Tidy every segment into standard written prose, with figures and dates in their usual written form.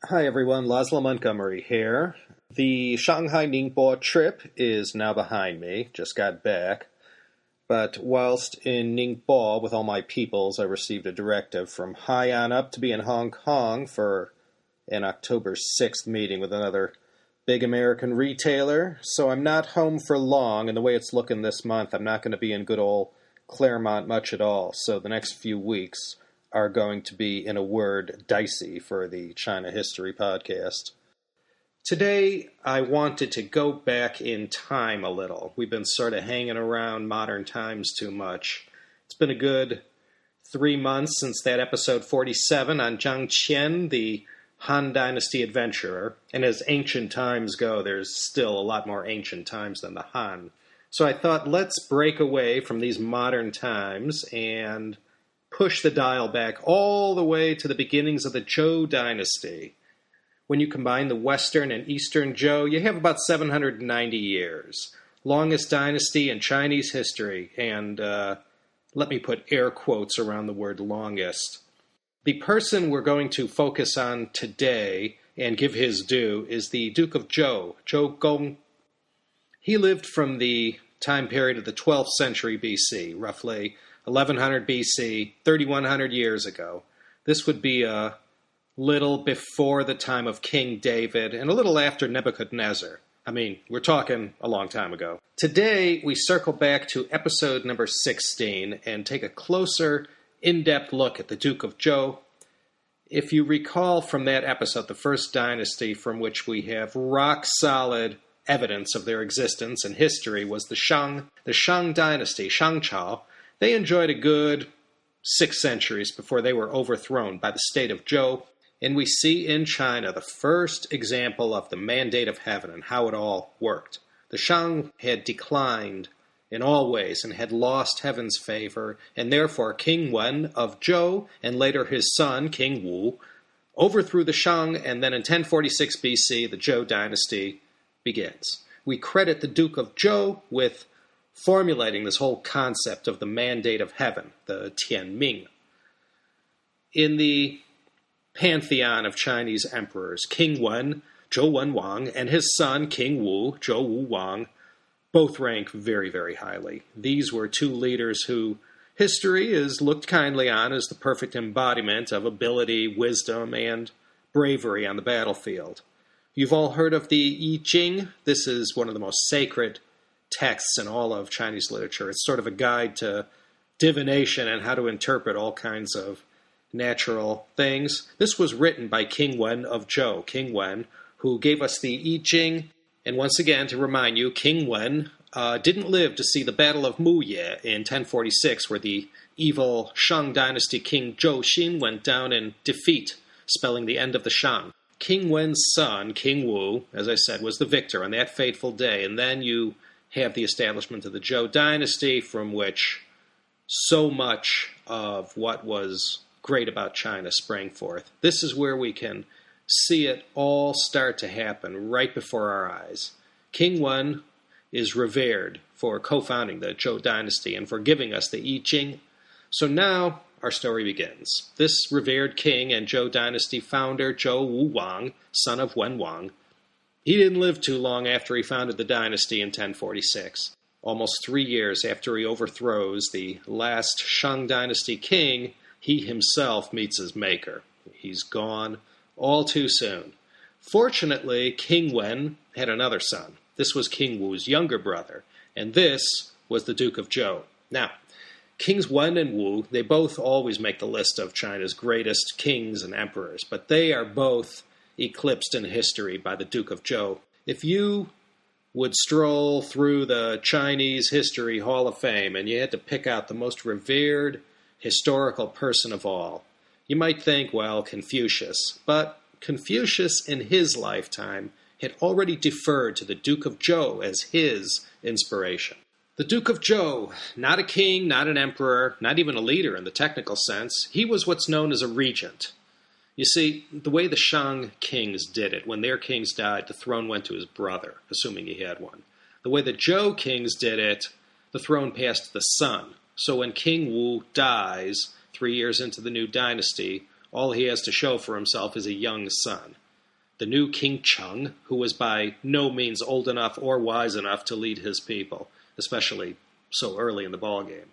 Hi everyone, Laszlo Montgomery here. The Shanghai Ningbo trip is now behind me, just got back. But whilst in Ningbo with all my peoples, I received a directive from high on up to be in Hong Kong for an October 6th meeting with another big American retailer. So I'm not home for long, and the way it's looking this month, I'm not going to be in good old Claremont much at all. So the next few weeks are going to be, in a word, dicey for the China History podcast. Today, I wanted to go back in time a little. We've been sort of hanging around modern times too much. It's been a good 3 months since that episode 47 on Zhang Qian, the Han Dynasty adventurer. And as ancient times go, there's still a lot more ancient times than the Han. So I thought, let's break away from these modern times and push the dial back all the way to the beginnings of the Zhou Dynasty. When you combine the Western and Eastern Zhou, you have about 790 years. Longest dynasty in Chinese history, and let me put air quotes around the word longest. The person we're going to focus on today and give his due is the Duke of Zhou, Zhou Gong. He lived from the time period of the 12th century BC, roughly 1100 BC, 3100 years ago. This would be a little before the time of King David and a little after Nebuchadnezzar. I mean, we're talking a long time ago. Today, we circle back to episode number 16 and take a closer, in-depth look at the Duke of Zhou. If you recall from that episode, the first dynasty from which we have rock-solid evidence of their existence and history was the Shang Dynasty, Shangchao. They enjoyed a good 6 centuries before they were overthrown by the state of Zhou. And we see in China the first example of the mandate of heaven and how it all worked. The Shang had declined in all ways and had lost heaven's favor, and therefore King Wen of Zhou and later his son, King Wu, overthrew the Shang, and then in 1046 BC, the Zhou dynasty begins. We credit the Duke of Zhou with formulating this whole concept of the mandate of heaven, the Tianming. In the pantheon of Chinese emperors, King Wen, Zhou Wenwang, and his son, King Wu, Zhou Wuwang, both rank very, very highly. These were two leaders who history is looked kindly on as the perfect embodiment of ability, wisdom, and bravery on the battlefield. You've all heard of the I Ching. This is one of the most sacred texts in all of Chinese literature. It's sort of a guide to divination and how to interpret all kinds of natural things. This was written by King Wen of Zhou, King Wen, who gave us the I Ching. And once again, to remind you, King Wen didn't live to see the Battle of Muye in 1046, where the evil Shang Dynasty King Zhou Xin went down in defeat, spelling the end of the Shang. King Wen's son, King Wu, as I said, was the victor on that fateful day. And then you have the establishment of the Zhou Dynasty, from which so much of what was great about China sprang forth. This is where we can see it all start to happen right before our eyes. King Wen is revered for co-founding the Zhou Dynasty and for giving us the I Ching. So now our story begins. This revered king and Zhou Dynasty founder, Zhou Wuwang, son of Wenwang, he didn't live too long after he founded the dynasty in 1046. Almost 3 years after he overthrows the last Shang Dynasty king, he himself meets his maker. He's gone all too soon. Fortunately, King Wen had another son. This was King Wu's younger brother, and this was the Duke of Zhou. Now, Kings Wen and Wu, they both always make the list of China's greatest kings and emperors, but they are both eclipsed in history by the Duke of Zhou. If you would stroll through the Chinese History Hall of Fame and you had to pick out the most revered historical person of all, you might think, well, Confucius. But Confucius, in his lifetime, had already deferred to the Duke of Zhou as his inspiration. The Duke of Zhou, not a king, not an emperor, not even a leader in the technical sense, he was what's known as a regent. You see, the way the Shang kings did it, when their kings died, the throne went to his brother, assuming he had one. The way the Zhou kings did it, the throne passed to the son. So when King Wu dies, 3 years into the new dynasty, all he has to show for himself is a young son. the new King Cheng, who was by no means old enough or wise enough to lead his people, especially so early in the ballgame.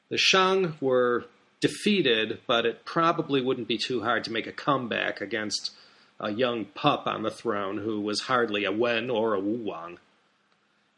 The Shang were defeated, but it probably wouldn't be too hard to make a comeback against a young pup on the throne who was hardly a Wen or a Wu Wang.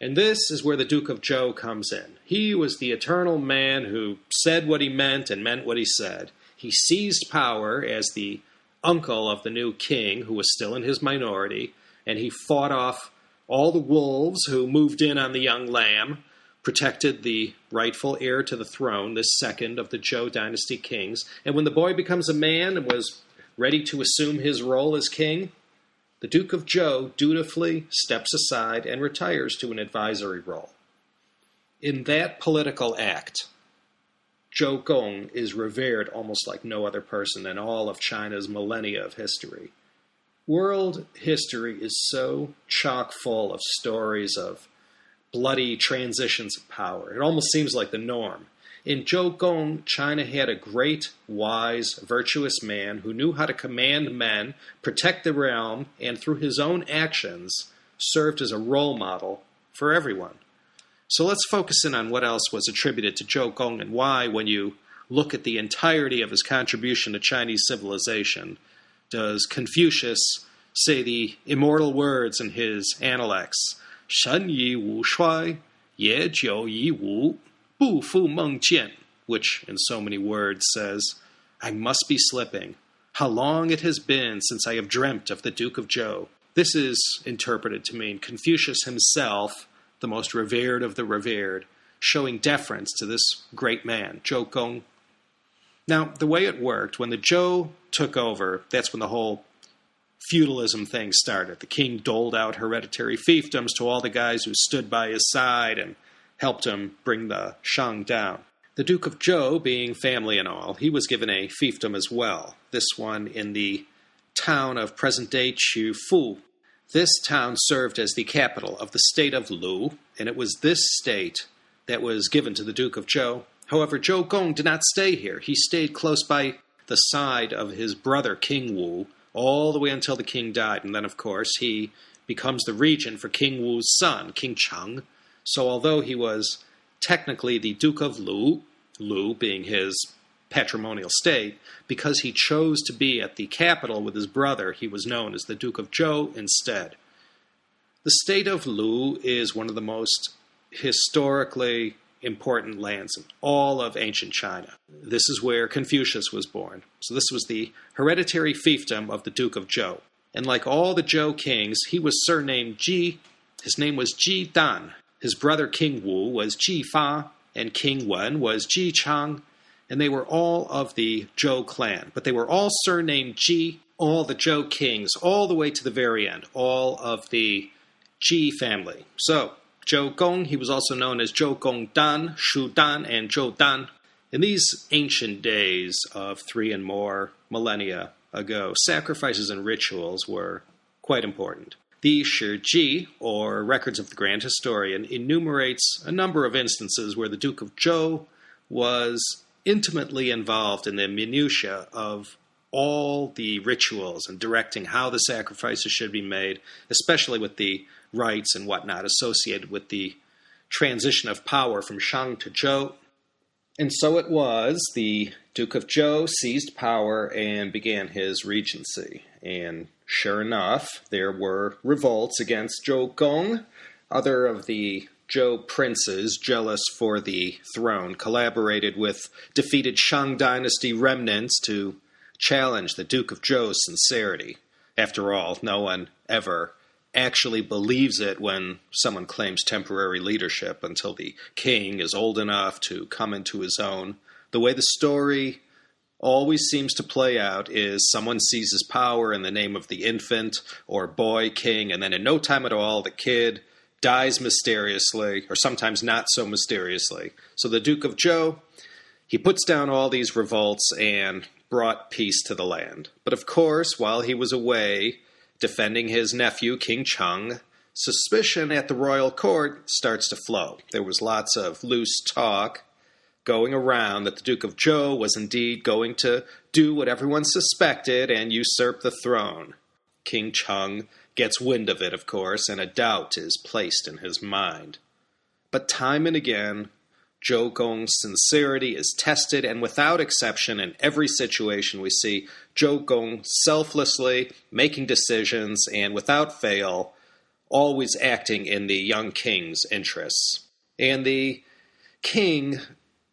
And this is where the Duke of Zhou comes in. He was the eternal man who said what he meant and meant what he said. He seized power as the uncle of the new king, who was still in his minority, and he fought off all the wolves who moved in on the young lamb, protected the rightful heir to the throne, this second of the Zhou Dynasty kings. And when the boy becomes a man and was ready to assume his role as king, the Duke of Zhou dutifully steps aside and retires to an advisory role. In that political act, Zhou Gong is revered almost like no other person in all of China's millennia of history. World history is so chock full of stories of bloody transitions of power. It almost seems like the norm. In Zhou Gong, China had a great, wise, virtuous man who knew how to command men, protect the realm, and through his own actions served as a role model for everyone. So let's focus in on what else was attributed to Zhou Gong and why, when you look at the entirety of his contribution to Chinese civilization, does Confucius say the immortal words in his Analects, 神以武衰, 也久以武, 不复梦见, which in so many words says, I must be slipping. How long it has been since I have dreamt of the Duke of Zhou. This is interpreted to mean Confucius himself, the most revered of the revered, showing deference to this great man, Zhou Gong. Now, the way it worked, when the Zhou took over, that's when the whole feudalism thing started. The king doled out hereditary fiefdoms to all the guys who stood by his side and helped him bring the Shang down. The Duke of Zhou, being family and all, he was given a fiefdom as well, this one in the town of present-day Qufu. This town served as the capital of the state of Lu, and it was this state that was given to the Duke of Zhou. However, Zhou Gong did not stay here. He stayed close by the side of his brother, King Wu, all the way until the king died. And then, of course, he becomes the regent for King Wu's son, King Cheng. So although he was technically the Duke of Lu, Lu being his patrimonial state, because he chose to be at the capital with his brother, he was known as the Duke of Zhou instead. The state of Lu is one of the most historically important lands in all of ancient China. This is where Confucius was born. So this was the hereditary fiefdom of the Duke of Zhou. And like all the Zhou kings, he was surnamed Ji. His name was Ji Dan. His brother King Wu was Ji Fa, and King Wen was Ji Chang. And they were all of the Zhou clan. But they were all surnamed Ji, all the Zhou kings, all the way to the very end, all of the Ji family. So, Zhou Gong, he was also known as Zhou Gong Dan, Shu Dan, and Zhou Dan. In these ancient days of 3 and more millennia ago, sacrifices and rituals were quite important. The Shiji, or Records of the Grand Historian, enumerates a number of instances where the Duke of Zhou was intimately involved in the minutiae of all the rituals and directing how the sacrifices should be made, especially with the rites and whatnot associated with the transition of power from Shang to Zhou. And so it was, the Duke of Zhou seized power and began his regency. And sure enough, there were revolts against Zhou Gong. Other of the Zhou princes, jealous for the throne, collaborated with defeated Shang Dynasty remnants to challenge the Duke of Zhou's sincerity. After all, no one ever actually believes it when someone claims temporary leadership until the king is old enough to come into his own. The way the story always seems to play out is someone seizes power in the name of the infant or boy king, and then in no time at all, the kid dies mysteriously, or sometimes not so mysteriously. So the Duke of Zhou, he puts down all these revolts and brought peace to the land. But of course, while he was away defending his nephew, King Cheng, suspicion at the royal court starts to flow. There was lots of loose talk going around that the Duke of Zhou was indeed going to do what everyone suspected and usurp the throne. King Cheng gets wind of it, of course, and a doubt is placed in his mind. But time and again, Zhou Gong's sincerity is tested, and without exception, in every situation we see Zhou Gong selflessly making decisions and without fail, always acting in the young king's interests. And the king,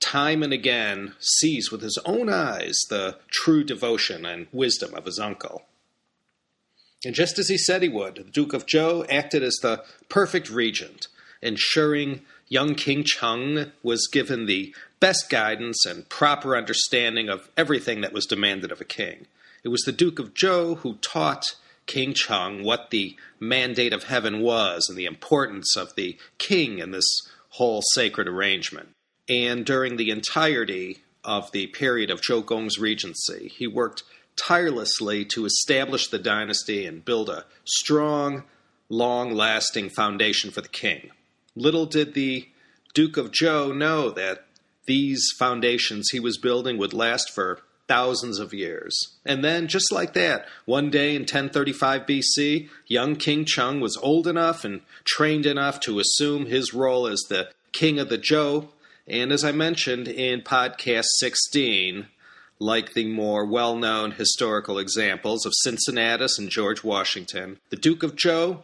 time and again, sees with his own eyes the true devotion and wisdom of his uncle. And just as he said he would, the Duke of Zhou acted as the perfect regent, ensuring young King Cheng was given the best guidance and proper understanding of everything that was demanded of a king. It was the Duke of Zhou who taught King Cheng what the mandate of heaven was and the importance of the king in this whole sacred arrangement. And during the entirety of the period of Zhou Gong's regency, he worked tirelessly to establish the dynasty and build a strong, long-lasting foundation for the king. Little did the Duke of Zhou know that these foundations he was building would last for thousands of years. And then, just like that, one day in 1035 BC, young King Cheng was old enough and trained enough to assume his role as the king of the Zhou. And as I mentioned in podcast 16, like the more well-known historical examples of Cincinnatus and George Washington, the Duke of Zhou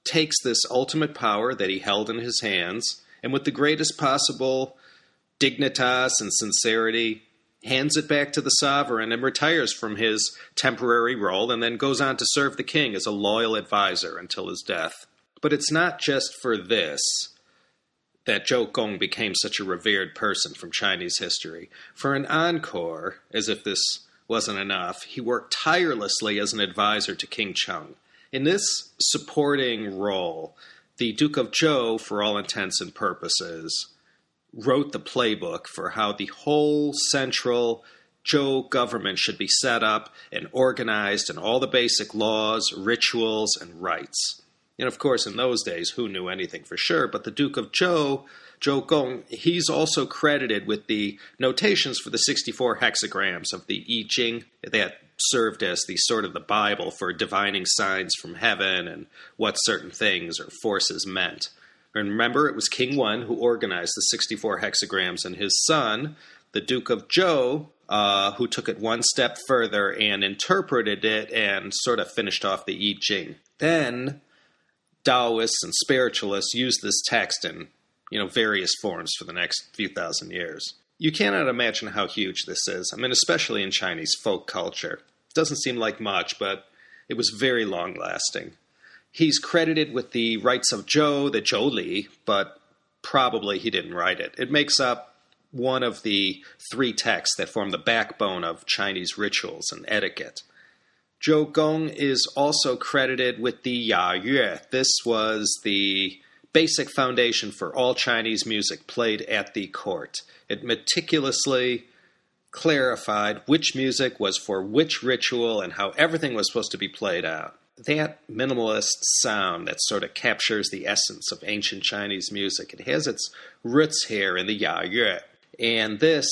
takes this ultimate power that he held in his hands, and with the greatest possible dignitas and sincerity, hands it back to the sovereign and retires from his temporary role, and then goes on to serve the king as a loyal advisor until his death. But it's not just for this that Zhou Gong became such a revered person from Chinese history. For an encore, as if this wasn't enough, he worked tirelessly as an advisor to King Cheng. In this supporting role, the Duke of Zhou, for all intents and purposes, wrote the playbook for how the whole central Zhou government should be set up and organized, and all the basic laws, rituals, and rites. And of course, in those days, who knew anything for sure? But the Duke of Zhou, Zhou Gong, he's also credited with the notations for the 64 hexagrams of the I Ching that served as the sort of the Bible for divining signs from heaven and what certain things or forces meant. And remember, it was King Wen who organized the 64 hexagrams, and his son, the Duke of Zhou, who took it one step further and interpreted it and sort of finished off the I Ching. Then Taoists and spiritualists used this text in, various forms for the next few thousand years. You cannot imagine how huge this is. I mean, especially in Chinese folk culture. It doesn't seem like much, but it was very long-lasting. He's credited with the rites of Zhou, the Zhou Li, but probably he didn't write it. It makes up one of the three texts that form the backbone of Chinese rituals and etiquette. Zhou Gong is also credited with the Ya Yue. This was the basic foundation for all Chinese music played at the court. It meticulously clarified which music was for which ritual and how everything was supposed to be played out. That minimalist sound that sort of captures the essence of ancient Chinese music, it has its roots here in the Ya Yue. And this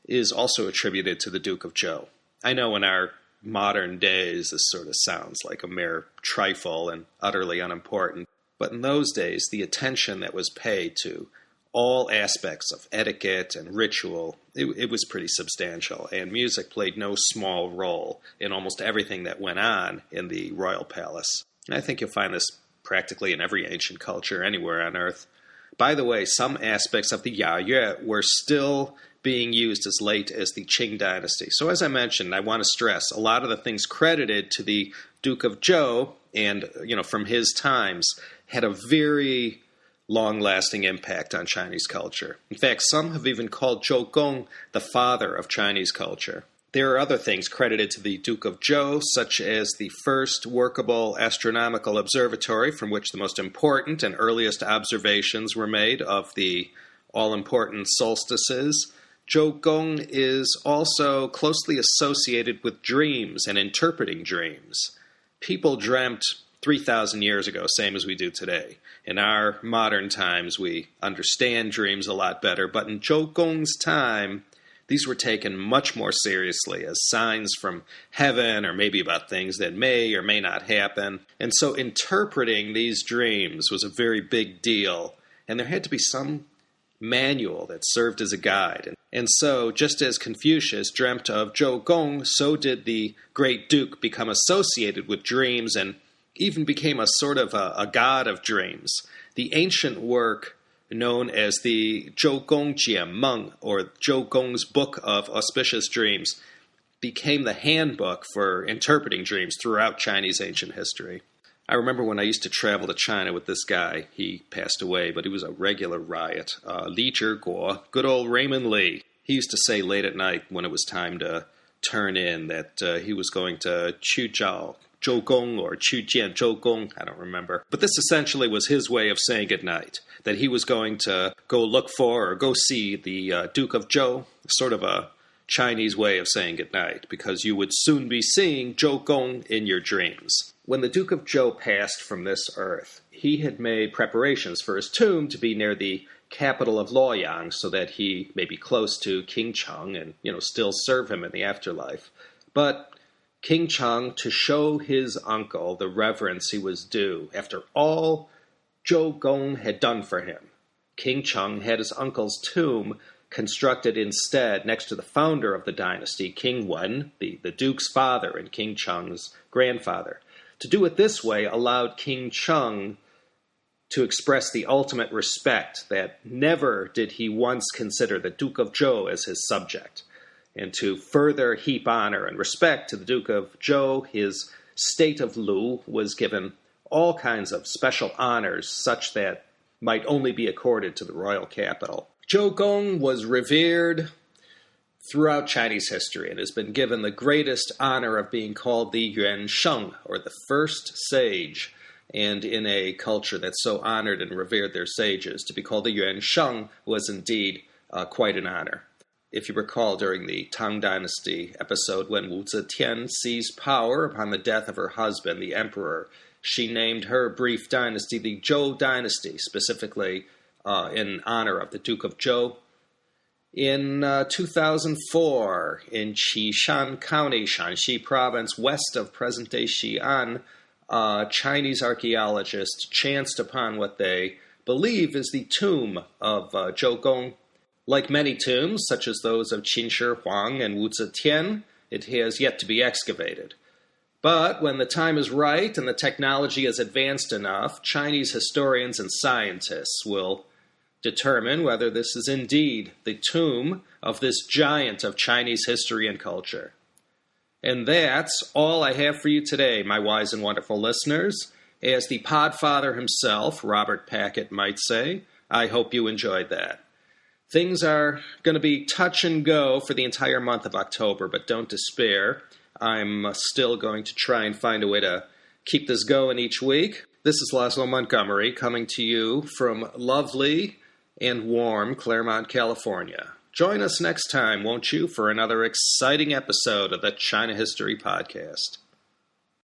is also attributed to the Duke of Zhou. I know in our modern days, this sort of sounds like a mere trifle and utterly unimportant. But in those days, the attention that was paid to all aspects of etiquette and ritual, it was pretty substantial. And music played no small role in almost everything that went on in the royal palace. And I think you'll find this practically in every ancient culture anywhere on Earth. By the way, some aspects of the Ya Yue were still being used as late as the Qing Dynasty. So as I mentioned, I want to stress, a lot of the things credited to the Duke of Zhou and, from his times had a very long-lasting impact on Chinese culture. In fact, some have even called Zhou Gong the father of Chinese culture. There are other things credited to the Duke of Zhou, such as the first workable astronomical observatory from which the most important and earliest observations were made of the all-important solstices. Zhou Gong is also closely associated with dreams and interpreting dreams. People dreamt 3,000 years ago, same as we do today. In our modern times, we understand dreams a lot better, but in Zhou Gong's time, These were taken much more seriously as signs from heaven or maybe about things that may or may not happen. And so interpreting these dreams was a very big deal. And there had to be some manual that served as a guide. And so, just as Confucius dreamt of Zhou Gong, so did the great Duke become associated with dreams and even became a sort of a god of dreams. The ancient work known as the Zhou Gong Jianmeng, or Zhou Gong's Book of Auspicious Dreams, became the handbook for interpreting dreams throughout Chinese ancient history. I remember when I used to travel to China with this guy. He passed away, but he was a regular riot. Li Zhiguo, good old Raymond Li. He used to say late at night when it was time to turn in that he was going to Qu Zhao Zhou Gong or Qu Jian Zhou Gong, I don't remember. But this essentially was his way of saying goodnight, that he was going to go look for or go see the Duke of Zhou, sort of a Chinese way of saying goodnight, because you would soon be seeing Zhou Gong in your dreams. When the Duke of Zhou passed from this earth, he had made preparations for his tomb to be near the capital of Luoyang so that he may be close to King Cheng and, still serve him in the afterlife. But King Cheng, to show his uncle the reverence he was due after all Zhou Gong had done for him, King Cheng had his uncle's tomb constructed instead next to the founder of the dynasty, King Wen, the Duke's father and King Cheng's grandfather. To do it this way allowed King Cheng to express the ultimate respect that never did he once consider the Duke of Zhou as his subject. And to further heap honor and respect to the Duke of Zhou, his state of Lu was given all kinds of special honors such that might only be accorded to the royal capital. Zhou Gong was revered throughout Chinese history and has been given the greatest honor of being called the Yuan Sheng, or the first sage. And in a culture that so honored and revered their sages, to be called the Yuan Sheng was indeed quite an honor. If you recall, during the Tang Dynasty episode, when Wu Zetian seized power upon the death of her husband, the emperor, she named her brief dynasty the Zhou Dynasty, specifically in honor of the Duke of Zhou. In 2004, in Qishan County, Shanxi Province, west of present-day Xi'an, Chinese archaeologists chanced upon what they believe is the tomb of Zhou Gong. Like many tombs, such as those of Qin Shi Huang and Wu Zetian, it has yet to be excavated. But when the time is right and the technology is advanced enough, Chinese historians and scientists will determine whether this is indeed the tomb of this giant of Chinese history and culture. And that's all I have for you today, my wise and wonderful listeners. As the Podfather himself, Robert Packett, might say, I hope you enjoyed that. Things are going to be touch and go for the entire month of October, but don't despair. I'm still going to try and find a way to keep this going each week. This is Laszlo Montgomery coming to you from lovely and warm Claremont, California. Join us next time, won't you, for another exciting episode of the China History Podcast.